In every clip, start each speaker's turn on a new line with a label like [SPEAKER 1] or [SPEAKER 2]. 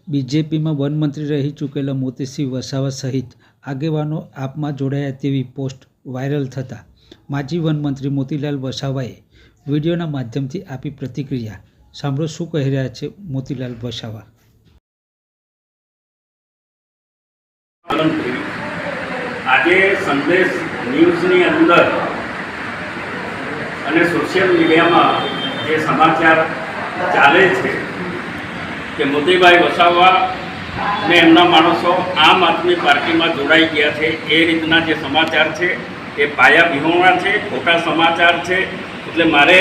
[SPEAKER 1] બીજેપીમાં વનમંત્રી રહી ચૂકેલા મોતીસિંહ વસાવા સહિત આગેવાનો આપમાં જોડાયા તેવી પોસ્ટ વાયરલ થતાં માજી વનમંત્રી મોતીલાલ વસાવાએ વિડીયોના માધ્યમથી આપી પ્રતિક્રિયા. સાંભળો શું કહી રહ્યા છે મોતીલાલ વસાવા.
[SPEAKER 2] આજે સંદેશ ન્યૂઝની અંદર અને સોશિયલ મીડિયામાં જે સમાચાર ચાલે છે કે મોતીભાઈ વસાવા ને એમના માણસો આમ આદમી પાર્ટીમાં જોડાઈ ગયા છે, એ રીતના જે સમાચાર છે એ પાયા વિહોણા છે, ખોટા સમાચાર છે. એટલે મારે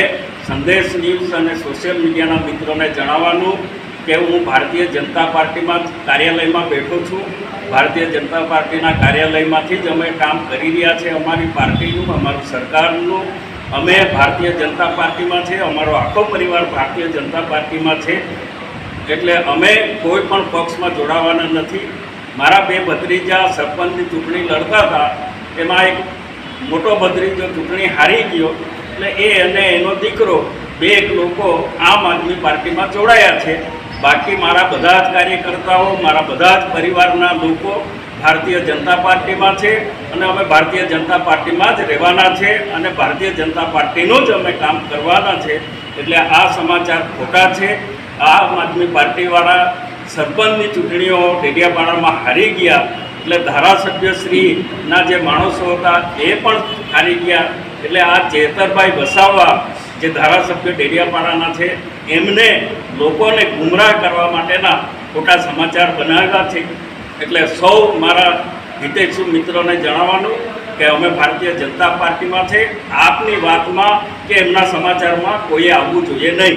[SPEAKER 2] સંદેશ ન્યૂઝ અને સોશિયલ મીડિયાના મિત્રોને જણાવવાનું કે હું ભારતીય જનતા પાર્ટીમાં કાર્યાલયમાં બેઠો છું. ભારતીય જનતા પાર્ટીના કાર્યાલયમાંથી જ અમે કામ કરી રહ્યા છે. અમારી પાર્ટીનું, અમારું સરકારનું, અમે ભારતીય જનતા પાર્ટીમાં છે. અમારો આખો પરિવાર ભારતીય જનતા પાર્ટીમાં છે. એટલે અમે કોઈ પણ પક્ષમાં જોડાવાના નથી. મારા બે ભત્રીજા સરપંચની ચૂંટણી લડતા હતા, એમાં એક મોટો ભત્રીજો ચૂંટણી હારી ગયો, એટલે એ અને એનો દીકરો બે લોકો આમ આદમી પાર્ટીમાં જોડાયા છે. બાકી મારા બધા જ કાર્યકર્તાઓ, મારા બધા જ પરિવારના લોકો ભારતીય જનતા પાર્ટીમાં છે અને અમે ભારતીય જનતા પાર્ટીમાં જ રહેવાના છે અને ભારતીય જનતા પાર્ટીનું જ અમે કામ કરવાના છે. એટલે આ સમાચાર ખોટા છે. આમ આદમી પાર્ટીવાળા સરપંચની ચૂંટણીઓ ડેડિયાપાડામાં હારી ગયા, એટલે ધારાસભ્યશ્રીના જે માણસો હતા એ પણ હારી ગયા. એટલે આ ચેતરભાઈ વસાવા જે ધારાસભ્ય ડેડિયાપાડાના છે, એમને લોકોને ગુમરાહ કરવા માટેના ખોટા સમાચાર બનાવ્યા છે. એટલે સૌ મારા હિતેચ્છુ મિત્રોને જણાવવાનું કે અમે ભારતીય જનતા પાર્ટીમાં છે. આપની વાતમાં કે એમના સમાચારમાં કોઈએ આવવું જોઈએ નહીં.